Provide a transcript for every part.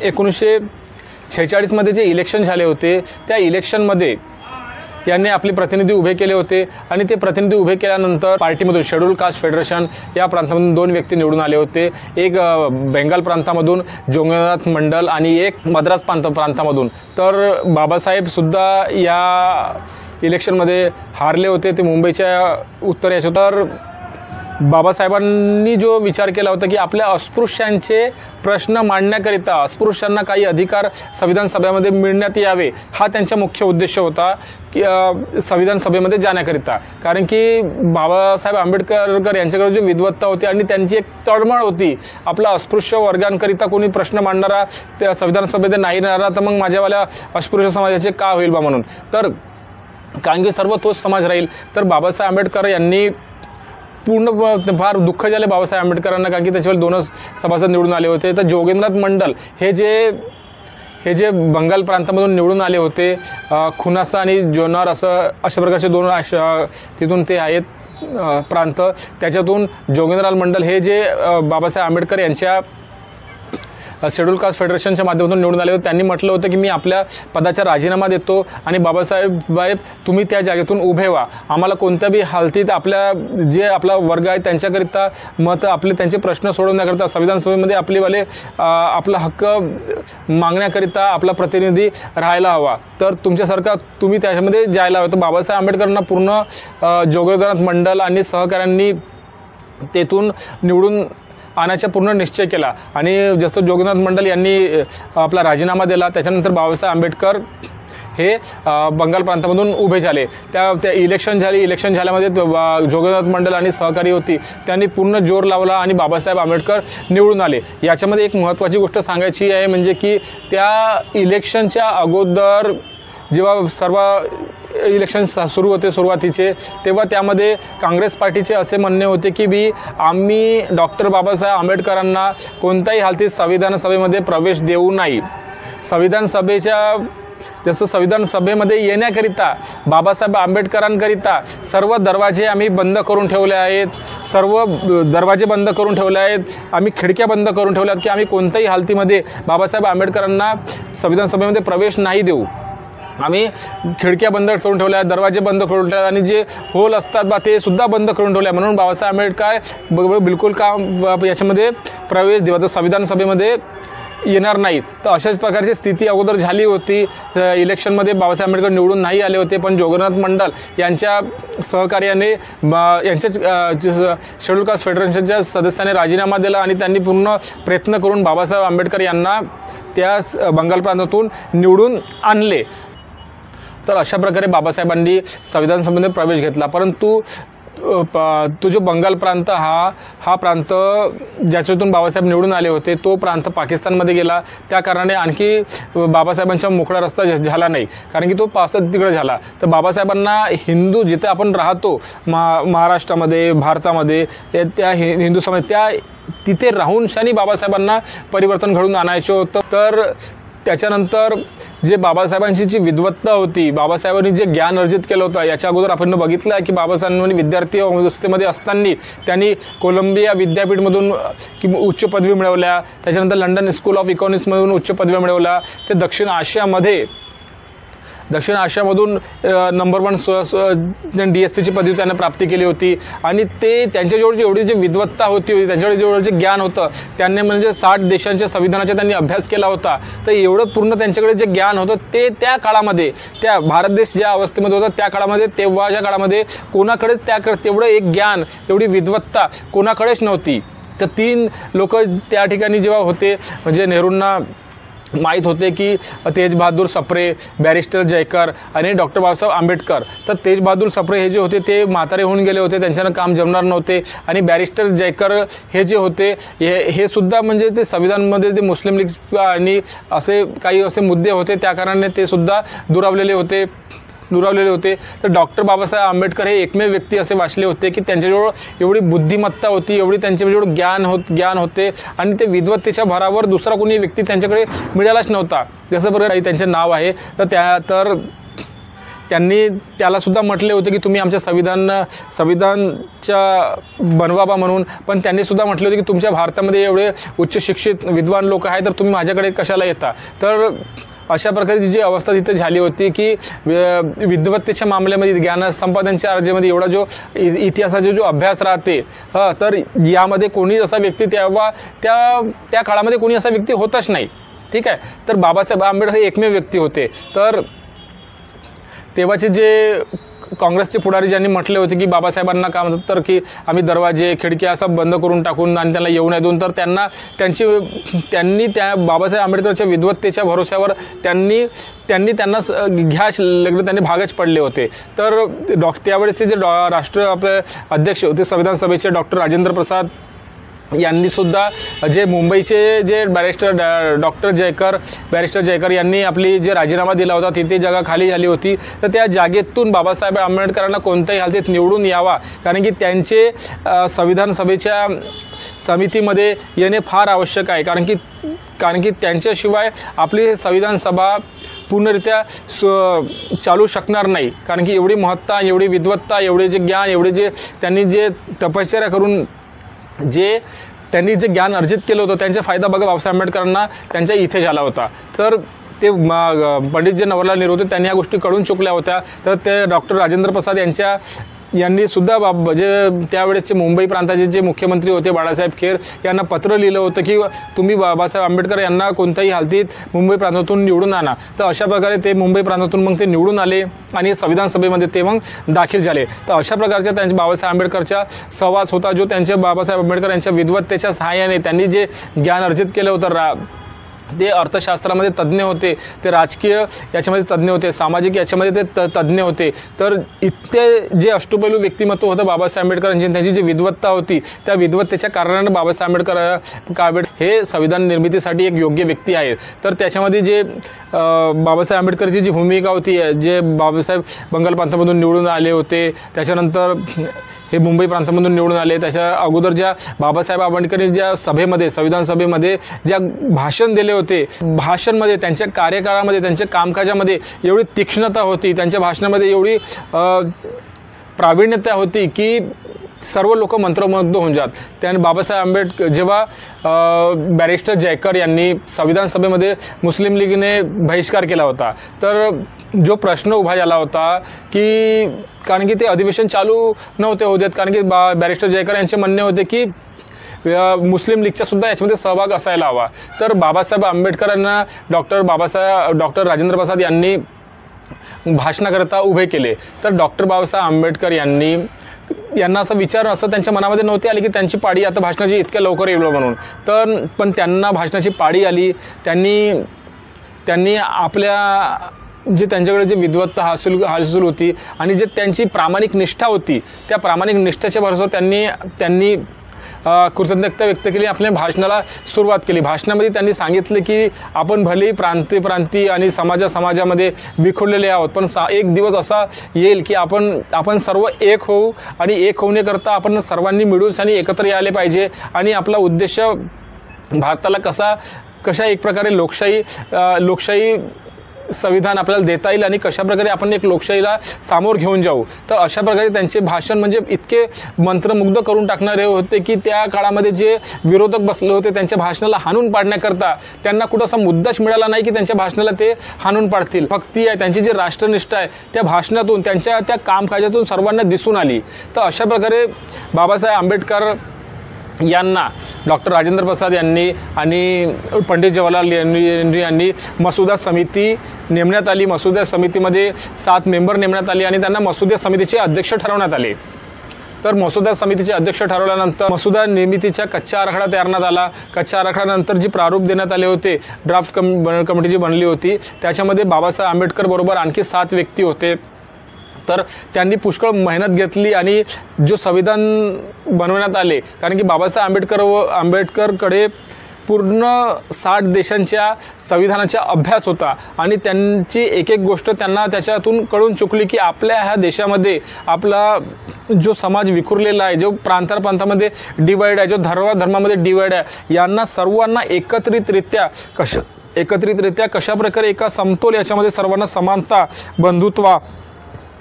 1946मध्ये जे इलेक्शन झाले होते त्या इलेक्शनमध्ये यांनी आपले प्रतिनिधी उभे केले होते आणि ते प्रतिनिधी उभे केल्यानंतर पार्टीमधून शेड्यूल कास्ट फेडरेशन या प्रांतामधून 2 व्यक्ती निवडून आले होते। एक बेंगाल प्रांतामधून जोगेंद्रनाथ मंडल आणि एक मद्रास प्रांतामधून। तर बाबासाहेबसुद्धा या इलेक्शनमध्ये हारले होते, ते मुंबईच्या उत्तर याच्या। तर बाबासाहेबांनी जो विचार केला होता की आपल्या अस्पृश्यांचे प्रश्न मांडण्याकरिता अस्पृश्यांना काही अधिकार संविधान सभेमध्ये मिळण्यात यावे, हा त्यांचा मुख्य उद्देश होता की संविधान सभेमध्ये जाण्याकरिता। कारण की बाबासाहेब आंबेडकर यांच्याकडे जी विद्वत्ता होती आणि त्यांची एक तळमळ होती, आपला अस्पृश्य वर्गांकरिता कोणी प्रश्न मांडणारा त्या संविधान सभेमध्ये नाही राहणार तर मग माझ्यावाल्या अस्पृश्य समाजाचे का होईल बा म्हणून। तर कारण की सर्व तोच समाज राहील। तर बाबासाहेब आंबेडकर यांनी पूर्ण फार दुःख झाले बाबासाहेब आंबेडकरांना, कारण की त्याच्यावर 2च सभासद निवडून आले होते। तर जोगेंद्रनाथ मंडल हे जे बंगाल प्रांतामधून निवडून आले होते, खुनासा आणि जोनार अशा प्रकारचे 2 तिथून ते आहेत प्रांत। त्याच्यातून जोगेंद्रनाथ मंडल हे जे बाबासाहेब आंबेडकर यांच्या शेड्यूल कास्ट फेडरेशनच्या माध्यमातून निवडून आले होते, त्यांनी म्हटलं होतं की मी आपल्या पदाचा राजीनामा देतो आणि बाबासाहेब तुम्ही त्या जागेतून उभे व्हा, आम्हाला कोणत्याही हालतीत आपला वर्ग आहे त्यांच्याकरिता त्यांचे प्रश्न सोडवण्याकरिता संविधान सभेमध्ये आपला हक्क मागण्याकरिता आपला प्रतिनिधी राहायला हवा, तर तुमच्यासारखा तुम्ही त्याच्यामध्ये जायला हवं। तर बाबासाहेब आंबेडकरांना पूर्ण जोगेंद्रनाथ मंडल आणि सहकाऱ्यांनी तेथून निवडून आणायचा पूर्ण निश्चय केला आणि जसं जोगेंद्रनाथ मंडल यांनी आपला राजीनामा दिला त्याच्यानंतर बाबासाहेब आंबेडकर हे बंगाल प्रांतामधून उभे झाले। त्या इलेक्शन झाल्यामध्ये जोगेंद्रनाथ मंडल आणि सहकारी होती, त्यांनी पूर्ण जोर लावला आणि बाबासाहेब आंबेडकर निवडून आले। याच्यामध्ये एक महत्त्वाची गोष्ट सांगायची आहे, म्हणजे की त्या इलेक्शनच्या अगोदर जेव्हा सर्व इलेक्शन सुरू होते सुरुवातीचे, तेव्हा त्यामध्ये काँग्रेस पार्टीचे असे म्हणणे होते की आम्ही डॉक्टर बाबासाहेब आंबेडकरांना कोणत्याही हालतीत संविधान सभेमध्ये प्रवेश देऊ नाही। संविधान सभेमध्ये येण्याकरिता बाबासाहेब आंबेडकरांकरिता सर्व दरवाजे आम्ही बंद करून ठेवले आहेत, सर्व दरवाजे बंद करून ठेवले आहेत, आम्ही खिडक्या बंद करून ठेवल्या आहेत की आम्ही कोणत्याही हालतीमध्ये बाबासाहेब आंबेडकरांना संविधान सभेमध्ये प्रवेश नाही देऊ। आम्ही खिडक्या बंद करून ठेवल्या, दरवाजे बंद करून ठेवले आणि जे होल असतात ते सुद्धा बंद करून ठेवले, म्हणून बाबासाहेब आंबेडकर बिलकुल याच्यामध्ये प्रवेश देवा संविधान सभेमध्ये येणार नाहीत। तर अशाच प्रकारची स्थिती अगोदर झाली होती। इलेक्शनमध्ये बाबासाहेब आंबेडकर निवडून नाही आले होते, पण जोगेंद्रनाथ मंडल यांच्या सहकार्याने शेड्यूल कास्ट फेडरेशनच्या सदस्यांनी राजीनामा दिला आणि त्यांनी पूर्ण प्रयत्न करून बाबासाहेब आंबेडकर यांना त्या बंगाल प्रांतातून निवडून आणले। तर अशा प्रकारे बाबासाहेबांनी संविधान सभेमध्ये प्रवेश घेतला। परंतु तो जो बंगाल प्रांत हा प्रांत ज्याच्यातून बाबासाहेब निवडून आले होते तो प्रांत पाकिस्तानमध्ये गेला, त्या कारणाने आणखी बाबासाहेबांचा मोकळा रस्ता झाला नाही, कारण की तो पावसात तिकडे झाला। तर बाबासाहेबांना हिंदू जिथे आपण राहतो महाराष्ट्रामध्ये भारतामध्ये त्या हिंदू समाज तिथे राहून शानी बाबासाहेबांना परिवर्तन घडवून आणायचं होतं। तर त्याच्यानंतर जे बाबासाहेबांची जी विद्वत्ता होती, बाबासाहेबांनी जे ज्ञान अर्जित केलं होतं, याच्या अगोदर आपण बघितलं आहे की बाबासाहेबांनी विद्यार्थी अवस्थेमध्ये असताना त्यांनी कोलंबिया विद्यापीठमधून उच्च पदवी मिळवल्या, त्याच्यानंतर लंडन स्कूल ऑफ इकॉनॉमिक्समधून उच्च पदव्या मिळवल्या। ते दक्षिण आशियामधून नंबर 1 DSCची पदवी त्यांनी प्राप्ती केली होती आणि त्यांच्याजवळ जेवढी जी विद्वत्ता होती, त्यांच्याकडे जेवढं जे ज्ञान होतं, त्यांनी म्हणजे 60 देशांच्या संविधानाचा त्यांनी अभ्यास केला होता। तर एवढं पूर्ण त्यांच्याकडे जे ज्ञान होतं ते त्या काळामध्ये, त्या भारत देश ज्या अवस्थेमध्ये होता त्या काळामध्ये, तेव्हाच्या काळामध्ये कोणाकडेच तेवढं एक ज्ञान, एवढी विद्वत्ता कोणाकडेच नव्हती। तर 3 लोक त्या ठिकाणी जेव्हा होते, म्हणजे नेहरूंना माहीत होते की तेज बहादूर सप्रे, बॅरिस्टर जयकर आणि डॉक्टर बाबासाहेब आंबेडकर। तर तेज बहादूर सप्रे हे जे होते ते म्हातारे होऊन गेले होते, त्यांच्यानं काम जमणार नव्हते, आणि बॅरिस्टर जयकर हे जे होते हे सुद्धा म्हणजे ते संविधानामध्ये ते मुस्लिम लीग आणि असे काही असे मुद्दे होते, त्या कारणाने ते सुद्धा दुरावलेले होते। तर डॉक्टर बाबासाहेब आंबेडकर हे एकमेव व्यक्ती असे वाचले होते की त्यांच्याजवळ एवढी बुद्धिमत्ता होती, एवढी त्यांच्याजवळ ज्ञान होते आणि ते विद्वत्तेच्या भरावर दुसरा कोणी व्यक्ती त्यांच्याकडे मिळालाच नव्हता। जसं प्रकारे त्यांचे नाव आहे, तर त्यांनी त्यालासुद्धा म्हटले होते की तुम्ही आमच्या संविधानच्या बनवाबा म्हणून, पण त्यांनीसुद्धा म्हटले होते की तुमच्या भारतामध्ये एवढे उच्च शिक्षित विद्वान लोक आहेत तर तुम्ही माझ्याकडे कशाला येता. तर अशा प्रकारची जी अवस्था तिथे झाली होती की विद्वत्तेच्या मामल्यामध्ये, ज्ञान संपादनच्या अर्जामध्ये एवढा जो इतिहासाचा जो अभ्यास राहते, तर यामध्ये कोणी असा व्यक्ती तेव्हा त्या काळामध्ये कोणी असा व्यक्ती होताच नाही. ठीक आहे. तर बाबासाहेब आंबेडकर हे एकमेव व्यक्ती होते. तर तेव्हाचे जे काँग्रेसचे पुढारी ज्यांनी म्हटले होते की बाबासाहेबांना काय म्हणतात तर की आम्ही दरवाजे खिडक्या असं बंद करून टाकून आणि त्यांना येऊ नये देऊन, तर त्यांनी त्या बाबासाहेब आंबेडकरच्या विद्वत्तेच्या भरोश्यावर त्यांनी त्यांना त्यांनी भागच पडले होते. तर त्यावेळेसचे जे आपले अध्यक्ष होते संविधान सभेचे डॉक्टर राजेंद्र प्रसाद यांनी सुद्धा जे मुंबईचे जे बॅरिस्टर जयकर यांनी आपली जे राजीनामा दिला होता तिथे जागा खाली झाली होती, तर त्या जागेतून बाबासाहेब आंबेडकरांना कोणत्याही हालतीत निवडून यावा, कारण की त्यांचे संविधान सभेच्या समितीमध्ये येणे फार आवश्यक आहे. कारण की त्यांच्याशिवाय आपली संविधान सभा पूर्णरित्या चालू शकणार नाही. कारण की एवढी महत्ता, एवढी विद्वत्ता, एवढे जे ज्ञान, एवढे जे त्यांनी जे तपश्चर्या करून त्यांनी जे ज्ञान अर्जित केलं होतं त्यांचा फायदा बघा बाबासाहेब आंबेडकरांना त्यांच्या इथे झाला होता. तर ते पंडित जे नवरलाल नेहरू होते त्यांनी ह्या गोष्टी कळून चुकल्या होत्या. तर ते डॉक्टर राजेंद्र प्रसाद यांनी सुद्धा जे त्यावेळेसचे मुंबई प्रांताचे जे मुख्यमंत्री होते बाळासाहेब खेर यांना पत्र लिहिलं होतं की तुम्ही बाबासाहेब आंबेडकर यांना कोणत्याही हालतीत मुंबई प्रांतातून निवडून आणा. तर अशा प्रकारे ते मुंबई प्रांतातून मग ते निवडून आले आणि संविधान सभेमध्ये ते मग दाखल झाले. तर अशा प्रकारच्या त्यांच्या बाबासाहेब आंबेडकरच्या सहवास होता, जो त्यांच्या बाबासाहेब आंबेडकर यांच्या विद्वत्तेच्या सहाय्याने त्यांनी जे ज्ञान अर्जित केलं होतं. ते अर्थशास्त्रामध्ये तज्ज्ञ होते, ते राजकीय याच्यामध्ये तज्ज्ञ होते, सामाजिक याच्यामध्ये ते तज्ज्ञ होते. तर इतके जे अष्टपैलू व्यक्तिमत्व होतं बाबासाहेब आंबेडकरांची, त्यांची जी विद्वत्ता होती त्या विद्वत्तेच्या कारणाने बाबासाहेब आंबेडकर हे संविधान निर्मितीसाठी एक योग्य व्यक्ती आहेत. तर त्याच्यामध्ये जे बाबासाहेब आंबेडकरची जी भूमिका होती, जे बाबासाहेब बंगाल प्रांतामधून निवडून आले होते, त्याच्यानंतर हे मुंबई प्रांतामधून निवडून आले, त्याच्या अगोदर ज्या बाबासाहेब आंबेडकरांनी ज्या सभेमध्ये संविधान सभेमध्ये ज्या भाषण दिले होते, भाषणमध्ये त्यांच्या कार्यकाळामध्ये त्यांच्या कामकाजामध्ये एवढी तीक्ष्णता होती, त्यांच्या भाषणामध्ये एवढी प्रावीण्यता होती की सर्व लोक मंत्रमुग्ध होऊन जात. त्याने बाबासाहेब आंबेडकर जेव्हा बॅरिस्टर जयकर यांनी संविधान सभेमध्ये मुस्लिम लीगने बहिष्कार केला होता, तर जो प्रश्न उभा झाला होता की कारण की ते अधिवेशन चालू नव्हते होत, कारण की बॅरिस्टर जयकर यांचे म्हणणे होते की मुस्लिम लीगचा सुद्धा याच्यामध्ये सहभाग असायला हवा. तर बाबासाहेब आंबेडकरांना डॉक्टर राजेंद्र प्रसाद यांनी भाषणाकरता उभे केले. तर डॉक्टर बाबासाहेब आंबेडकर यांना असं विचार असं त्यांच्या मनामध्ये नव्हते आले की त्यांची पाळी आता भाषणाची इतक्या लवकर येईल म्हणून. तर पण त्यांना भाषणाची पाळी आली. त्यांनी आपल्या जे त्यांच्याकडे जे विद्वत्ता हासिल होती आणि जे त्यांची प्रामाणिक निष्ठा होती, त्या प्रामाणिक निष्ठेच्या भरोश्यावर त्यांनी कृतज्ञता व्यक्त केली, आपल्या भाषणाला सुरुवात केली. भाषणामध्ये त्यांनी सांगितले की आपण भले प्रांती आणि समाजामध्ये विखुरलेले आहोत, पण एक दिवस असा येईल की आपण सर्व एक होऊ आणि एक होण्याकरता आपण सर्वांनी मिळून आणि एकत्र यायला पाहिजे. आणि आपला उद्देश भारताला कशा एक प्रकारे लोकशाही संविधान आपल्याला देता येईल आणि कशाप्रकारे आपण एक लोकशाहीला सामोर घेऊन जाऊ. तर अशा प्रकारे त्यांचे भाषण म्हणजे इतके मंत्रमुग्ध करून टाकणारे होते की त्या काळामध्ये जे विरोधक बसले होते त्यांच्या भाषणाला हाणून पाडण्याकरता त्यांना कुठं असा मुद्दाच मिळाला नाही की त्यांच्या भाषणाला ते हाणून पाडतील. भक्ती आहे, त्यांची जी राष्ट्रनिष्ठा आहे त्या भाषणातून, त्यांच्या त्या कामकाजातून सर्वांना दिसून आली. तर अशा प्रकारे बाबासाहेब आंबेडकर यांना डॉक्टर राजेंद्र प्रसाद यांनी आणि पंडित जवाहरलाल नेहरू यांनी मसुदा समिती नेमण्यात आली. मसुदा समितीमध्ये 7 मेंबर नेमण्यात आले आणि त्यांना मसुदा समितीचे अध्यक्ष ठरवण्यात आले. तर मसुदा समितीचे अध्यक्ष ठरवल्यानंतर मसुदा निर्मितीचा कच्चा आराखडा तयारण्यात आला. कच्च्या आराखड्यानंतर जी प्रारूप देण्यात आले होते, ड्राफ्ट कमिटी जी बनली होती, त्याच्यामध्ये बाबासाहेब आंबेडकर बरोबर आणखी 7 व्यक्ती होते. तर त्यांनी पुष्कळ मेहनत घेतली आणि जो संविधान बनवण्यात आले, कारण की बाबासाहेब आंबेडकरकडे पूर्ण 60 देशांच्या संविधानाचा अभ्यास होता आणि त्यांची एक गोष्ट त्यांना त्याच्यातून कळून चुकली की आपल्या ह्या देशामध्ये आपला जो समाज विखुरलेला आहे, जो प्रांतामध्ये डिवाइड आहे, जो धर्मामध्ये डिवाइड आहे, यांना सर्वांना एकत्रितरित्या कशाप्रकारे एका समतोल याच्यामध्ये सर्वांना समानता, बंधुत्व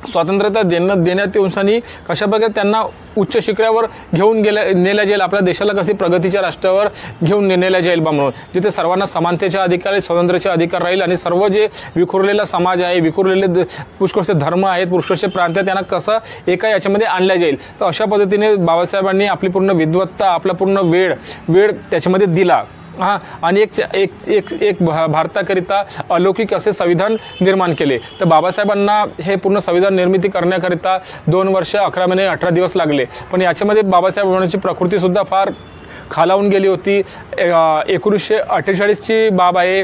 स्वातंत्र्यता देण्यात येऊनसानी कशाप्रकारे त्यांना उच्च शिखरावर घेऊन नेल्या जाईल, आपल्या देशाला कशी प्रगतीच्या राष्ट्रावर घेऊन नेल्या जाईल बा म्हणून, जिथे सर्वांना समानतेचा अधिकार, स्वातंत्र्याचा अधिकार राहील आणि सर्व जे विखुरलेला समाज आहे, विखुरलेले पुष्कळसे धर्म आहेत, पुष्कळसे प्रांत आहेत, त्यांना कसं एका याच्यामध्ये आणल्या जाईल. तर अशा पद्धतीने बाबासाहेबांनी आपली पूर्ण विद्वत्ता, आपला पूर्ण वेळ त्याच्यामध्ये दिला. आणि एक भारताकरिता अलौकिक असे संविधान निर्माण केले. तर बाबासाहेबांना हे पूर्ण संविधान निर्मिती करण्याकरिता 2 वर्ष 11 महिने 18 दिवस लागले. पण याच्यामध्ये बाबासाहेबांची प्रकृतीसुद्धा फार खालावून गेली होती. 1948ची बाब आहे,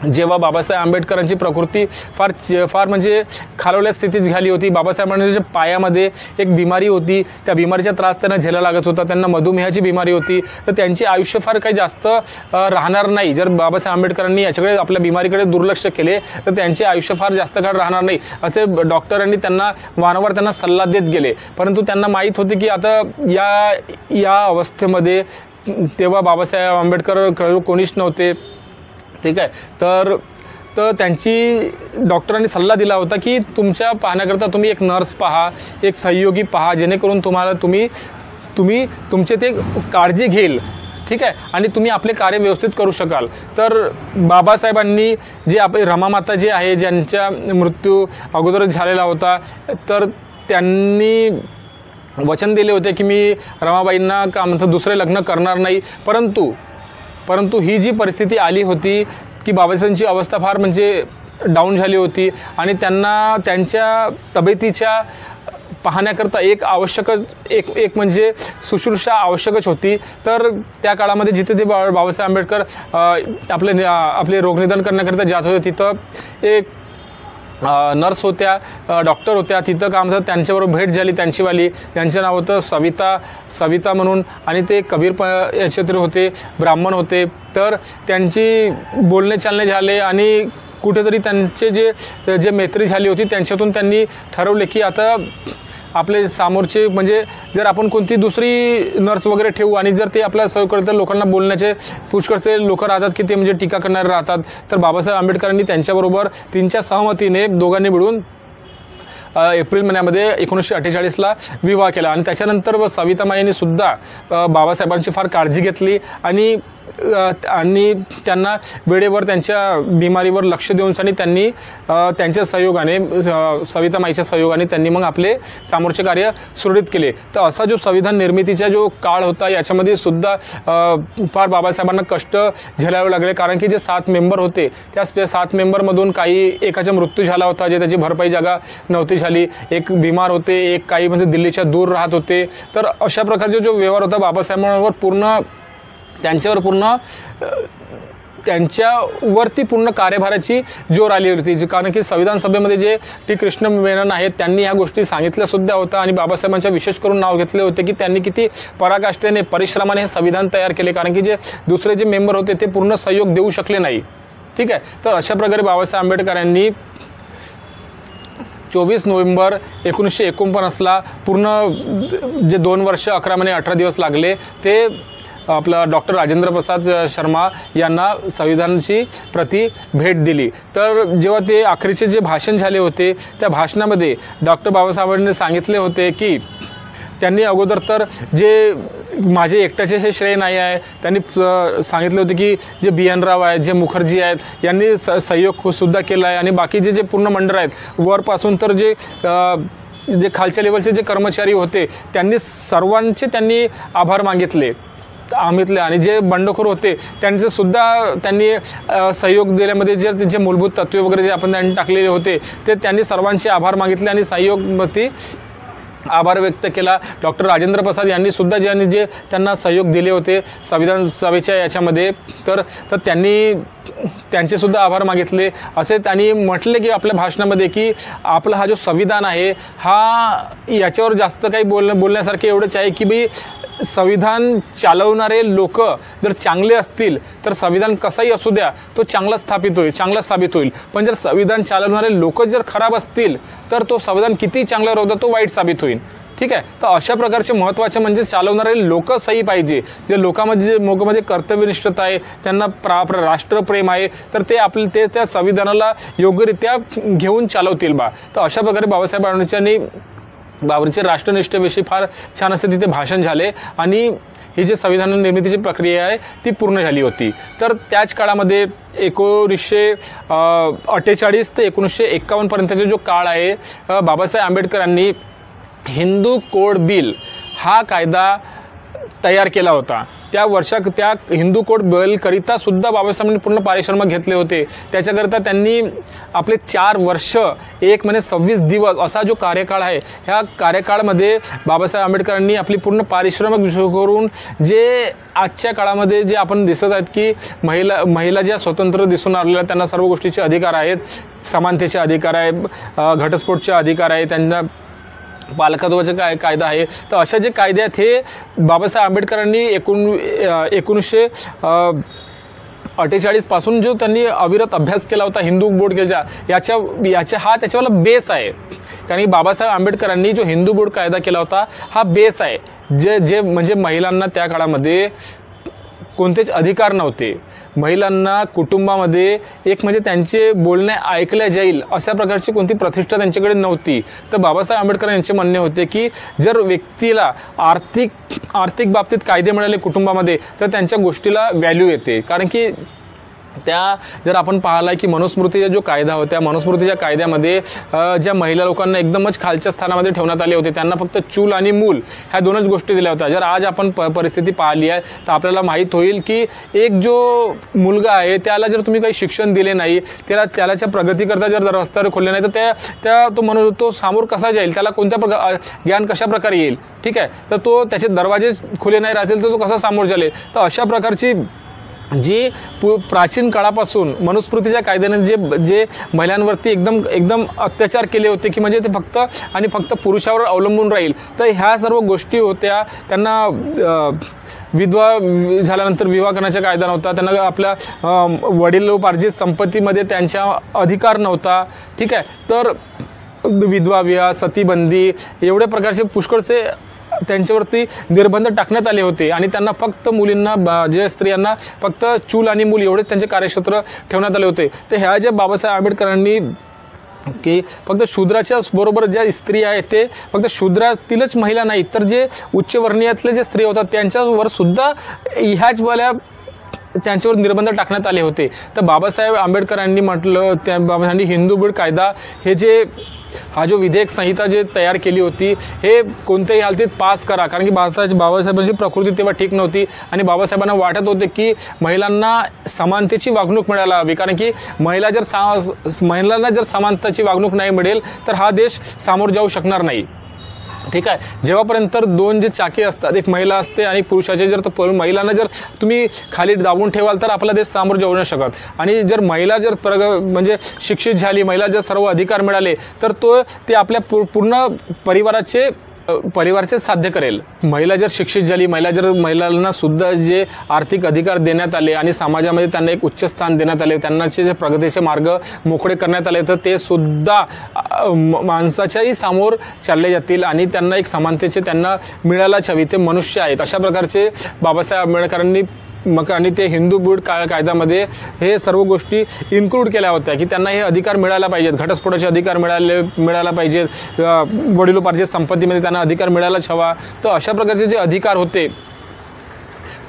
जेव्हा बाबासाहेब आंबेडकरांची प्रकृती फार म्हणजे खालवल्या स्थितीत झाली होती. बाबासाहेबांच्या पायामध्ये एक बिमारी होती, त्या बिमारीचा त्रास त्यांना झेला लागत होता. त्यांना मधुमेहाची बिमारी होती. तर त्यांचे आयुष्य फार काही जास्त राहणार नाही. जर बाबासाहेब आंबेडकरांनी याच्याकडे, आपल्या बिमारीकडे दुर्लक्ष केले तर त्यांचे आयुष्य फार जास्त काळ राहणार नाही, असे डॉक्टरांनी त्यांना वारंवार त्यांना सल्ला देत गेले. परंतु त्यांना माहीत होते की आता या अवस्थेमध्ये तेव्हा बाबासाहेब आंबेडकर कोणीच नव्हते. ठीक आहे. तर त्यांची डॉक्टरांनी सल्ला दिला होता की तुमच्या पाहण्याकरता तुम्ही एक नर्स पहा, एक सहयोगी पहा, जेणेकरून तुम्ही तुमचे ते काळजी घेईल. ठीक आहे. आणि तुम्ही आपले कार्य व्यवस्थित करू शकाल. तर बाबासाहेबांनी जे आपले रमामाता जे आहे, ज्यांचा मृत्यू अगोदरच झालेला होता, तर त्यांनी वचन दिले होते की मी रमाबाईंना का म्हणतं दुसरे लग्न करणार नाही. परंतु ही जी परिस्थिती आली होती की बाबासाहेबांची अवस्था फार म्हणजे डाऊन झाली होती आणि त्यांना त्यांच्या तब्येतीच्या पाहण्याकरता एक म्हणजे शुश्रूषा आवश्यकच होती. तर त्या काळामध्ये जिथे ते बाबासाहेब आंबेडकर आपले रोगनिदान करण्याकरिता जात होते, तिथं एक नर्स होत्या, डॉक्टर होत्या. तिथं काम झालं, त्यांच्याबरोबर भेट झाली त्यांचीवाली. त्यांचं नाव होतं सविता म्हणून, आणि ते कबीर याचे होते, ब्राह्मण होते. तर त्यांची बोलणे चालणे झाले आणि कुठेतरी त्यांचे जे मैत्री झाली होती, त्यांच्यातून त्यांनी ठरवले की आता आपले समोरचे म्हणजे जर आपण कोणती दुसरी नर्स वगैरे ठेवू आणि जर ते आपल्या सहयोग करत, तर लोकांना बोलण्याचे पुष्कळचे लोक राहतात की ते म्हणजे टीका करणारे राहतात. तर बाबासाहेब आंबेडकरांनी त्यांच्याबरोबर त्यांच्या सहमतीने दोघांनी मिळून एप्रिल महिन्यामध्ये 1948ला विवाह केला. आणि त्याच्यानंतर सवितामाईंनी सुद्धा बाबासाहेबांची फार काळजी घेतली आणि त्यांना वेळेवर त्यांच्या बिमारीवर लक्ष देऊनसाठी त्यांनी त्यांच्या सहयोगाने, सवितामाईच्या सहयोगाने त्यांनी मग आपले समोरचे कार्य सुरळीत केले. तर असा जो संविधान निर्मितीचा जो काळ होता, याच्यामध्ये सुद्धा फार बाबासाहेबांना कष्ट झेलावे लागले. कारण की जे 7 मेंबर होते, त्या 7 मेंबरमधून काही एकाचा मृत्यू झाला होता, जे त्याची भरपाई जागा नव्हती झाली. एक बिमार होते, एक काही म्हणजे दिल्लीच्या दूर राहत होते. तर अशा प्रकारचा जो व्यवहार होता बाबासाहेबांवर त्यांच्यावरती पूर्ण कार्यभाराची जोर आली होती. कारण की संविधान सभेमध्ये जे टी कृष्ण मेनन आहेत, त्यांनी ह्या गोष्टी सांगितल्या सुद्धा होत्या आणि बाबासाहेबांच्या विशेष करून नाव घेतले होते की त्यांनी किती पराकाष्ठेने, परिश्रमाने हे संविधान तयार केले. कारण की जे दुसरे जे मेंबर होते ते पूर्ण सहयोग देऊ शकले नाही. ठीक आहे. तर अशा प्रकारे बाबासाहेब आंबेडकरांनी 24 नोव्हेंबर 1949ला पूर्ण जे 2 वर्ष 11 महिने 18 दिवस लागले, ते आपला डॉक्टर राजेंद्र प्रसाद शर्मा यांना संविधानाची प्रति भेट दिली. तर जेव्हा ते अखेरचे जे भाषण झाले होते, त्या भाषणामध्ये डॉक्टर बाबासाहेबांनी सांगितले होते की त्यांनी अगोदर तर जे माझे एकट्याचे हे श्रेय नाही आहे, त्यांनी सांगितले होते की जे BN राव आहेत, जे मुखर्जी आहेत, यांनी सहयोग सुद्धा केला आहे आणि बाकीचे जे पूर्ण मंडळ आहेत वरपासून तर जे खालच्या लेवलचे जे कर्मचारी होते, त्यांनी सर्वांचे त्यांनी आभार मागितले आणि जे बंडखोर होते त्यांचे सुद्धा त्यांनी सहयोग दिल्यामध्ये जे मूलभूत तत्त्वे वगैरे जे आपण त्यांनी टाकलेले होते, ते त्यांनी सर्वांचे आभार मागितले आणि सहयोगवरती आभार व्यक्त केला. डॉक्टर राजेंद्र प्रसाद यांनी सुद्धा जे त्यांना सहयोग दिले होते संविधान सभेच्या याच्यामध्ये, तर त्यांनी त्यांचे सुद्धा आभार मागितले. असे त्यांनी म्हटले की आपल्या भाषणामध्ये की आपला हा जो संविधान आहे, हा याच्यावर जास्त काही बोलण्यासारखे एवढंच आहे की संविधान चालवणारे लोक जर चांगले असतील तर संविधान कसाही असू द्या तो चांगला साबित होईल. पण जर संविधान चालवणारे लोक जर खराब असतील तर तो संविधान किती चांगला राहू द्या तो वाईट साबित होईल. ठीक आहे. तर अशा प्रकारचे महत्त्वाचे म्हणजे चालवणारे लोक सही पाहिजे. जे लोकांमध्ये कर्तव्यनिष्ठता आहे, त्यांना राष्ट्रप्रेम आहे, तर ते त्या संविधानाला योग्यरित्या घेऊन चालवतील बा. तर अशा प्रकारे बाबासाहेब बाबरचे राष्ट्रनिष्ठेविषयी फार छान असे तिथे भाषण झाले आणि ही जी संविधान निर्मितीची प्रक्रिया आहे ती पूर्ण झाली होती. तर त्याच काळामध्ये 1948 ते 1951 पर्यंतचा जो काळ आहे, बाबासाहेब आंबेडकरांनी हिंदू कोड बिल हा कायदा तयार केला होता. त्या हिंदू कोड बिलकरिता सुद्धा बाबासाहेबांनी पूर्ण पारिश्रमिक घेतले होते. त्याच्याकरिता त्यांनी आपले 4 वर्ष 1 महिने 26 दिवस असा जो कार्यकाळ आहे, ह्या कार्यकाळामध्ये बाबासाहेब आंबेडकरांनी आपली पूर्ण पारिश्रमिक करून जे आजच्या काळामध्ये जे आपण दिसत आहेत की महिला ज्या स्वतंत्र दिसून आलेल्या त्यांना सर्व गोष्टीचे अधिकार आहेत, समानतेचे अधिकार आहे, घटस्फोटचे अधिकार आहे, त्यांना पालकत्वाचा कायदा आहे. तर अशा जे कायदे आहेत हे बाबासाहेब आंबेडकरांनी 1948 पासून जो त्यांनी अविरत अभ्यास केला होता हिंदू बोर्ड केला त्याच्यावाला बेस आहे. कारण की बाबासाहेब आंबेडकरांनी जो हिंदू बोर्ड कायदा केला होता हा बेस आहे. जे म्हणजे महिलांना त्या काळामध्ये कोणतेच अधिकार नव्हते. महिलांना कुटुंबामध्ये एक म्हणजे त्यांचे बोलणे ऐकले जाईल अशा प्रकारची कोणती प्रतिष्ठा त्यांच्याकडे नव्हती. तर बाबासाहेब आंबेडकर यांचे म्हणणे होते की जर व्यक्तीला आर्थिक बाबतीत कायदे मिळाले कुटुंबामध्ये तर त्यांच्या गोष्टीला व्हॅल्यू येते. कारण की जर आपण पाहिलं की मनुस्मृतीचा जो कायदा होता, मनुस्मृतीच्या कायद्यामध्ये ज्या महिला लोकांना एकदमच खालच्या स्थानामध्ये ठेवण्यात आले होते, त्यांना फक्त चूल आणि मूल ह्या दोनच गोष्टी दिल्या होत्या. जर आज आपण परिस्थिती पाहिली आहे तर आपल्याला माहीत होईल की एक जो मुलगा आहे त्याला जर तुम्ही काही शिक्षण दिले नाही, त्याच्या प्रगतीकरता जर रस्त्यावर खोलले नाही तर तो सामोर कसा जाईल, त्याला कोणत्या ज्ञान कशा प्रकारे येईल. ठीक आहे. तर त्याचे दरवाजे खुले नाही राहतील तर तो कसा सामोर जाईल. तर अशा प्रकारची जी प्राचीन काळापासून मनुस्मृतीच्या कायद्याने जे महिलांवरती एकदम अत्याचार केले होते की म्हणजे ते फक्त पुरुषावर अवलंबून राहील. तर ह्या सर्व गोष्टी होत्या. त्यांना विधवा झाल्यानंतर विवाह करण्याचा कायदा नव्हता. त्यांना आपल्या वडिलोपार्जित संपत्तीमध्ये त्यांचा अधिकार नव्हता. ठीक आहे. तर विधवा विवाह, सतीबंदी एवढ्या प्रकारचे पुष्कळचे त्यांच्यावरती निर्बंध टाकण्यात आले होते आणि त्यांना फक्त स्त्रियांना फक्त चूल आणि मूल एवढेच त्यांचे कार्यक्षेत्र ठेवण्यात आले होते. तर ह्या ज्या बाबासाहेब आंबेडकरांनी की फक्त शूद्राच्या बरोबर ज्या स्त्री आहेत ते फक्त शूद्रातीलच महिला नाही तर जे उच्चवर्णीयातले जे स्त्री होतात त्यांच्यावर सुद्धा त्यांच्यावर निर्बंध टाकण्यात आले होते. तर बाबासाहेब आंबेडकरांनी बाबासाहेबांनी हिंदू बोर्ड कायदा हा जो विधेयक संहिता जे तयार केली होती हे कोणत्याही हालतीत पास करा. कारण की बाबासाहेबांची प्रकृती तेव्हा ठीक नव्हती आणि बाबासाहेबांना वाटत होते की महिलांना समानतेची वागणूक मिळायला हवी. कारण की महिलांना जर समानतेची वागणूक नाही मिळेल तर हा देश सामोर जाऊ शकणार नाही. ठीक आहे. जेव्हापर्यंत 2 जे चाके असतात, एक महिला असते आणि पुरुषाचे, जर महिलांना जर तुम्ही खाली दाबून ठेवाल तर आपला देश सामोर जाऊ नाही शकत. आणि जर महिला जर म्हणजे शिक्षित झाली, महिला जर सर्व अधिकार मिळाले तर ते आपल्या पूर्ण परिवाराचे साध्य करेल. महिला जर शिक्षित झाली, महिलांना सुद्धा जे आर्थिक अधिकार देण्यात आले आणि समाजामध्ये त्यांना एक उच्च स्थान देण्यात आले, त्यांना जे प्रगतीचे मार्ग मोकळे करण्यात आले तर ते सुद्धा माणसाच्याही समोर चालले जातील आणि त्यांना एक समानतेचे त्यांना मिळायलाच हवी. ते मनुष्य आहेत. अशा प्रकारचे बाबासाहेब आंबेडकरांनी आणि ते हिंदू बोर्ड कायद्यामध्ये हे सर्व गोष्टी इन्क्लूड केल्या होत्या की त्यांना हे अधिकार मिळायला पाहिजेत. घटस्फोटाचे अधिकार मिळायला पाहिजेत. वडिलोपार्जित संपत्तीमध्ये त्यांना अधिकार मिळायलाच हवा. तर अशा प्रकारचे जे अधिकार होते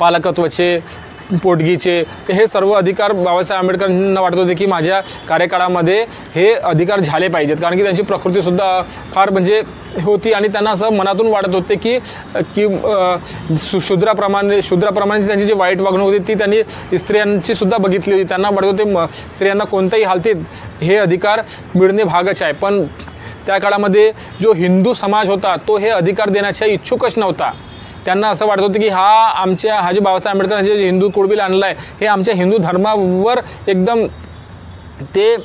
पालकत्वाचे, पोटगीचे, तर हे सर्व अधिकार बाबासाहेब आंबेडकरांना वाटत होते की माझ्या कार्यकाळामध्ये हे अधिकार झाले पाहिजेत. कारण की त्यांची प्रकृतीसुद्धा फार म्हणजे होती आणि त्यांना असं मनातून वाटत होते की शूद्राप्रमाणे त्यांची जी वाईट वागणूक होती ती त्यांनी स्त्रियांची सुद्धा बघितली होती. त्यांना वाटत होते स्त्रियांना कोणत्याही हालतीत हे अधिकार मिळणे भागच आहे. पण त्या काळामध्ये जो हिंदू समाज होता तो हे अधिकार देण्याच्या इच्छुकच नव्हता. त्यांना असं वाटत होतं की हा जे बाबासाहेब आंबेडकरांचे जे हिंदू कोड बिल आणलं आहे हे आमच्या हिंदू धर्मावर एकदम ते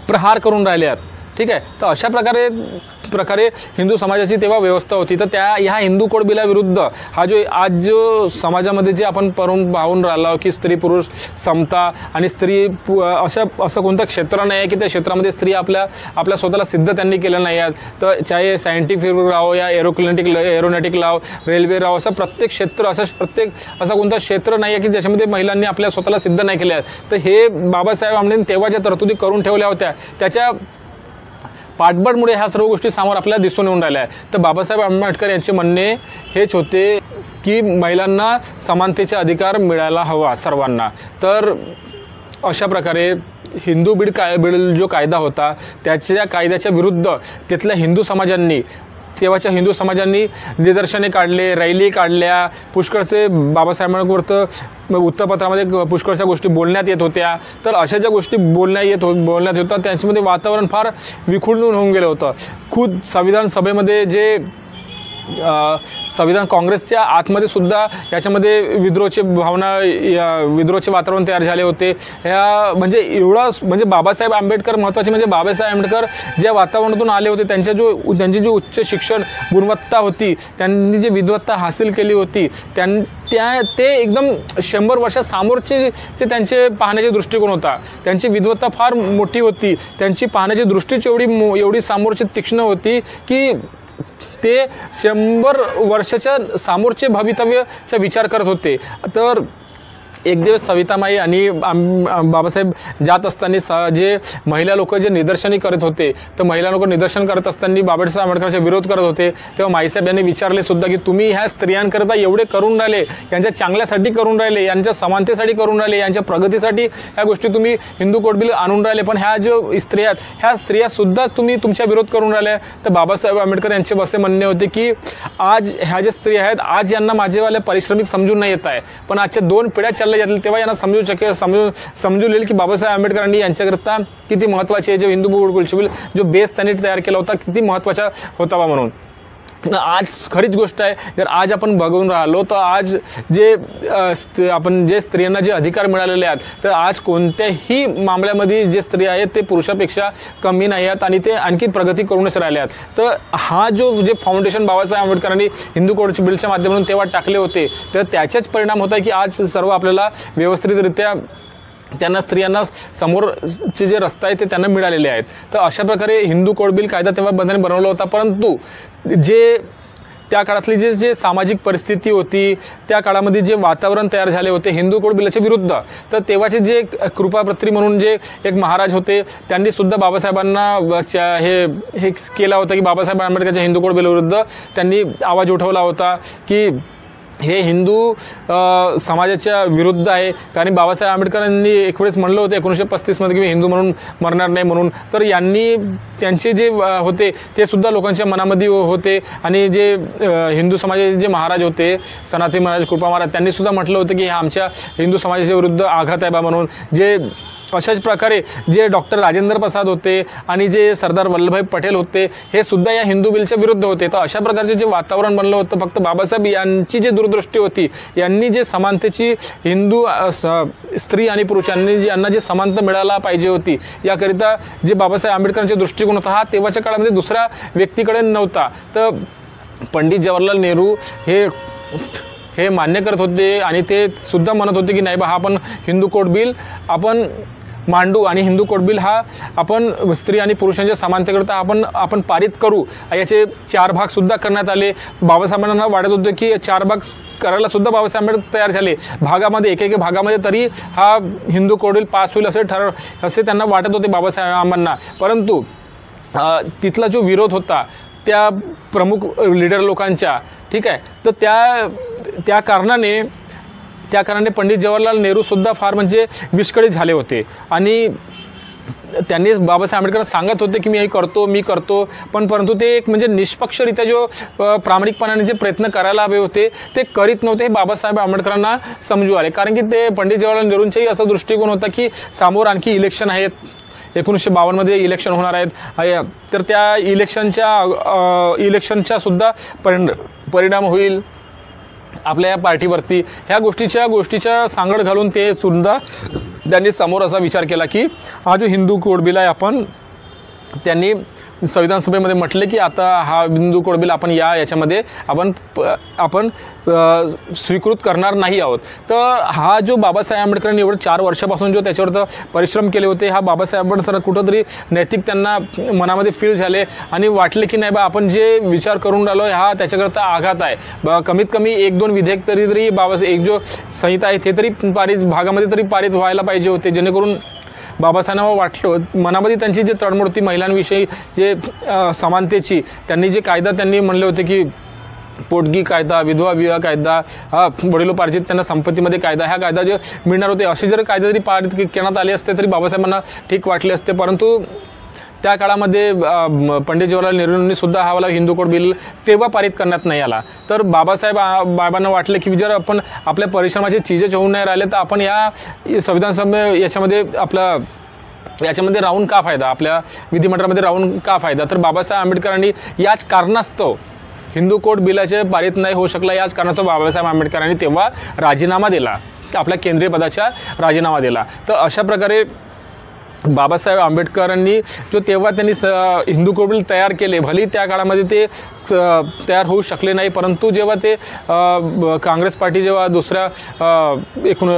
प्रहार करून राहिले आहेत. ठीक आहे. तर अशा प्रकारे हिंदू समाजाची तेव्हा व्यवस्था होती. तर ह्या हिंदू कोड बिलाविरुद्ध हा जो समाजामध्ये जे आपण पाहून राहिलो की स्त्री पुरुष समता आणि स्त्री असं कोणतं क्षेत्र नाही आहे की त्या क्षेत्रामध्ये स्त्री आपल्या स्वतःला सिद्ध त्यांनी केलं नाही आहेत. तर चाहे सायंटिफिक राहो या एरोनॉटिक राहो, रेल्वे राहो, असं प्रत्येक क्षेत्र असं कोणतं क्षेत्र नाही आहे की ज्याच्यामध्ये महिलांनी आपल्या स्वतःला सिद्ध नाही केले आहेत. तर हे बाबासाहेब आंबेडकरांनी तेव्हाच्या तरतुदी करून ठेवल्या होत्या. त्याच्या पाठबळामुळे ह्या सर्व गोष्टी समोर आपल्याला दिसून येऊन राहिल्या आहेत. तर बाबासाहेब आंबेडकर यांचे म्हणणे हेच होते की महिलांना समानतेचा अधिकार मिळायला हवा सर्वांना. तर अशा प्रकारे हिंदू बिल जो कायदा होता त्या कायद्याच्या विरुद्ध तिथल्या तेव्हाच्या हिंदू समाजांनी निदर्शने काढले, रॅली काढल्या, पुष्कळचे बाबासाहेब आंबेडकर वृत्तपत्रामध्ये पुष्कळशा गोष्टी बोलण्यात येत होत्या. तर अशा ज्या गोष्टी बोलण्यात होत्या त्यांच्यामध्ये वातावरण फार विखुरून होऊन गेलं होतं. खुद संविधान सभेमध्ये जे संविधान काँग्रेसच्या आतमध्ये सुद्धा याच्यामध्ये विद्रोहाचे वातावरण तयार झाले होते. म्हणजे बाबासाहेब आंबेडकर महत्त्वाचे म्हणजे बाबासाहेब आंबेडकर ज्या वातावरणातून आले होते त्यांची जी उच्च शिक्षण गुणवत्ता होती, त्यांनी जी विद्वत्ता हासिल केली होती, ते एकदम 100 वर्षात समोरचे जे त्यांचे पाहण्याचे दृष्टिकोन होता, त्यांची विद्वत्ता फार मोठी होती, त्यांची पाहण्याची दृष्टीच एवढी समोरची तीक्ष्ण होती की ते 100 वर्षाच्या समोरचे भवितव्याचा विचार करत होते. तर एक दिवस सवितामाई आणि बाबासाहेब जात असताना जे महिला लोक जे निदर्शने करत होते, तर महिला लोक निदर्शन करत असताना बाबासाहेब आंबेडकरांचा विरोध करत होते. तेव्हा माईसाहेब यांनी विचारले सुद्धा की तुम्ही ह्या स्त्रियांकरता एवढे करून राहिले, यांच्या चांगल्यासाठी करून राहिले, यांच्या समानतेसाठी करून राहिले, यांच्या प्रगतीसाठी ह्या गोष्टी तुम्ही हिंदू कोड बिल आणून राहिले, पण ह्या जो स्त्रिया आहेत ह्या स्त्रियासुद्धा तुम्ही तुमच्या विरोध करून राहिल्या. तर बाबासाहेब आंबेडकर यांचे असे म्हणणे होते की आज ह्या ज्या स्त्रिया आहेत आज यांना माझेवाले पारिश्रमिक समजून नाही येत आहे, पण आजच्या 2 पिढ्या जातील तेव्हा यांना समजू येईल की बाबासाहेब आंबेडकरांनी यांच्याकरता किती महत्त्वाचे आहे. जो हिंदू कोड बिल जो बेस त्यांनी तयार केला होता किती महत्त्वाचा होता बा म्हणून. आज खरीच गोष्ट आहे. जर आज आपण बघून राहिलो तर आज जे स्त्रियांना जे अधिकार मिळालेले आहेत, तर आज कोणत्याही मामल्यामध्ये जे स्त्रिया आहेत ते पुरुषापेक्षा कमी नाही आहेत आणि ते आणखी प्रगती करूनच राहिले आहेत. तर हा जे फाउंडेशन बाबासाहेब आंबेडकरांनी हिंदू कोड बिलच्या माध्यमातून तेव्हा टाकले होते, तर त्याचाच परिणाम होता की आज सर्व आपल्याला व्यवस्थितरित्या स्त्रियांना समोरचे जे रस्ते आहेत ते त्यांना मिळालेले आहेत. तर अशा प्रकारे हिंदू कोड बिल कायदा तेव्हा बंधाने बनवला होता. परंतु त्या काळातली जे सामाजिक परिस्थिती होती, त्या काळामध्ये जे वातावरण तयार झाले होते हिंदू कोड बिलाच्या विरुद्ध, तर तेव्हाचे जे कृपापत्री म्हणून जे एक महाराज होते त्यांनी सुद्धा बाबासाहेबांना हे केला होता की बाबासाहेब आंबेडकरच्या हिंदू कोड बिलाविरुद्ध त्यांनी आवाज उठवला होता की हे हिंदू समाजाच्या विरुद्ध आहे. कारण बाबासाहेब आंबेडकरांनी एक वेळेस म्हणलं होतं 1935 की हिंदू म्हणून मरणार नाही म्हणून. तर त्यांचे जे होते ते सुद्धा लोकांच्या मनामध्ये होते. आणि जे हिंदू समाजाचे जे महाराज होते सनातनी महाराज, कृपा महाराज, त्यांनी सुद्धा म्हटलं होतं की हे आमच्या हिंदू समाजाच्या विरुद्ध आघात आहे बा म्हणून. अशाच प्रकारे जे डॉक्टर राजेंद्र प्रसाद होते आणि जे सरदार वल्लभभाई पटेल होते हे सुद्धा या हिंदू बिलच्या विरुद्ध होते. तर अशा प्रकारचे जे वातावरण बनलं होतं, फक्त बाबासाहेब यांची जी दूरदृष्टी होती, यांनी जे समानतेची हिंदू स्त्री आणि पुरुषांनी यांना जे समानता मिळायला पाहिजे होती याकरिता जे बाबासाहेब आंबेडकरांचा दृष्टिकोन होता हा तेव्हाच्या काळामध्ये दुसऱ्या व्यक्तीकडे नव्हता. तर पंडित जवाहरलाल नेहरू हे मान्य करत होते आणि ते सुद्धा म्हणत होते की नाही बा, हा आपण हिंदू कोड बिल आपण मांडू आणि हिंदू कोड बिल हा आपण स्त्री आणि पुरुषांच्या समानतेकरता आपण पारित करू. याचे 4 भाग सुद्धा करण्यात आले. बाबासाहेबांना वाटत होतं की 4 भाग करायला सुद्धा बाबासाहेब आंबेडकर तयार झाले. भागामध्ये एक भागामध्ये तरी हा हिंदू कोड बिल पास होईल असे त्यांना वाटत होते बाबासाहेबांना. परंतु तिथला जो विरोध होता त्या प्रमुख लीडर लोकांच्या, ठीक आहे, तर त्या कारणाने पंडित जवाहरलाल नेहरू सुद्धा फार म्हणजे विस्कळीत झाले होते. आणि त्यांनी बाबासाहेब आंबेडकर सांगत होते की मी करतो, परंतु ते एक म्हणजे निष्पक्षरित्या जो प्रामाणिकपणाने जे प्रयत्न करायला हवे होते ते करीत नव्हते. हे बाबासाहेब आंबेडकरांना समजू आले. कारण की ते पंडित जवाहरलाल नेहरूंचाही असा दृष्टिकोन होता की समोर आणखी इलेक्शन आहेत, 1952 इलेक्शन होणार आहेत, तर त्या इलेक्शनच्या सुद्धा परिणाम होईल आपल्या या पार्टीवरती. ह्या गोष्टीच्या सांगड घालून ते सुद्धा त्यांनी समोर असा विचार केला की हा जो हिंदू कोड बिल आहे आपण त्यांनी संविधान सभेमध्ये म्हटले की आता हा हिंदू कोड बिल आपण याच्यामध्ये आपण स्वीकृत करणार नाही आहोत। तर हा जो बाबासाहेब आंबेडकरांनी एवढं 4 वर्षापासून जो त्याच्यावर परिश्रम केले होते, हा बाबासाहेबांना कुठंतरी नैतिक त्यांना मनामध्ये फील झाले आणि वाटले की नाही बा आपण जे विचार करून राहिलो हा त्याच्याकरता आघात आहे। कमीत कमी 1-2 विधेयक तरी बाबासाहेब एक जो संहिता आहे ते तरी पारित भागामध्ये तरी पारित व्हायला पाहिजे होते, जेणेकरून बाबासाहेबांना वाटलं मनामध्ये त्यांची जे तळमळ होती महिलांविषयी जे समानतेची, त्यांनी जे कायदा त्यांनी म्हणले होते की पोटगी कायदा, विधवा विवाह कायदा, हा वडिलोपार्जित त्यांना संपत्तीमध्ये कायदा, ह्या कायदा जे मिळणार होते असे जर कायदे जरी पारित करण्यात आले असते तरी बाबासाहेबांना ठीक वाटले असते। परंतु त्या काळामध्ये पंडित जवाहरलाल नेहरूंनी सुद्धा हा वाला हिंदू कोड बिल तेव्हा पारित करण्यात नाही आला। तर बाबांना वाटलं की जर आपण आपल्या परिश्रमाचे चीजेच होऊन नाही राहिले तर आपण या संविधान सभे याच्यामध्ये राहून का फायदा, आपल्या विधिमंडळामध्ये राहून का फायदा। तर बाबासाहेब आंबेडकरांनी याच कारणास्तव हिंदू कोड बिलाचे पारित नाही होऊ शकला, याच कारणास्तव बाबासाहेब आंबेडकरांनी तेव्हा राजीनामा दिला, आपल्या केंद्रीय पदाचा राजीनामा दिला। तर अशा प्रकारे बाबासाहेब आंबेडकरांनी जो तेव्हा त्यांनी हिंदू कोड बिल तयार केले, भले त्या काळामध्ये ते तयार होऊ शकले नाही, परंतु जेव्हा ते काँग्रेस पार्टी जेव्हा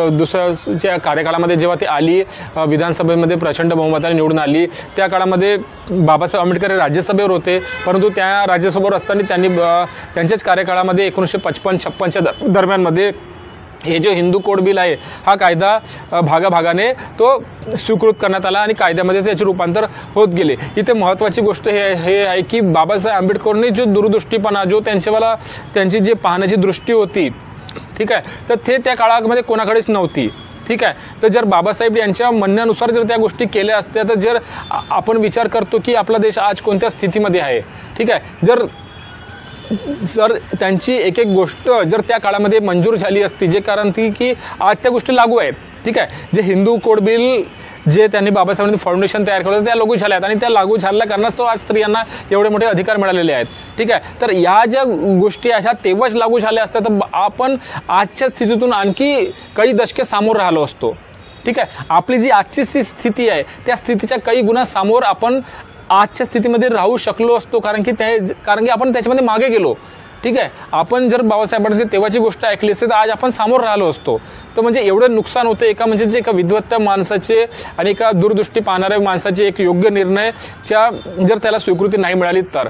दुसऱ्याच्या कार्यकाळामध्ये जेव्हा ते आली, विधानसभेमध्ये प्रचंड बहुमताने निवडून आली, त्या काळामध्ये बाबासाहेब आंबेडकर हे राज्यसभेवर होते, परंतु त्या राज्यसभेवर असताना त्यांनी त्यांच्याच कार्यकाळामध्ये 1956-56च्या दरम्यानमध्ये हे जो हिंदू कोड बिल आहे हा कायदा भागाभागाने तो स्वीकृत करण्यात आला आणि कायद्यामध्ये त्याचे रूपांतर होत गेले। इथे महत्त्वाची गोष्ट हे आहे की बाबासाहेब आंबेडकरांनी जो दूरदृष्टीपणा, जो त्यांची जे पाहण्याची दृष्टी होती, ठीक आहे, तर ते त्या काळामध्ये कोणाकडेच नव्हती, ठीक आहे। तर जर बाबासाहेब यांच्या म्हणण्यानुसार जर त्या गोष्टी केल्या असत्या तर जर आपण विचार करतो की आपला देश आज कोणत्या स्थितीमध्ये आहे, ठीक आहे, जर त्यांची एक गोष्ट जर त्या काळामध्ये मंजूर झाली असती, जे कारण ती की आज त्या गोष्टी लागू आहेत, ठीक आहे, जे हिंदू कोड बिल जे त्यांनी बाबासाहेबांनी फाउंडेशन तयार केलं त्या लागू झाल्या आहेत आणि त्या लागू झाल्या कारणास्तव आज स्त्रियांना एवढे मोठे अधिकार मिळालेले आहेत, ठीक आहे। तर या ज्या गोष्टी अशा तेव्हाच लागू झाल्या असत्या तर आपण आजच्या स्थितीतून आणखी काही दशके सामोर राहिलो असतो, ठीक आहे। आपली जी आजची स्थिती आहे त्या स्थितीच्या काही गुणा समोर आपण आजच्या स्थितीमध्ये राहू शकलो असतो, कारण की आपण त्याच्यामध्ये मागे गेलो, ठीक आहे। आपण जर बाबासाहेबांची तेव्हाची गोष्ट ऐकली असते तर आज आपण सामोर राहिलो असतो। तर म्हणजे एवढं नुकसान होतं एका विद्वत्त माणसाचे आणि एका दूरदृष्टी पाहणाऱ्या माणसाचे एक योग्य निर्णयाच्या जर त्याला स्वीकृती नाही मिळाली तर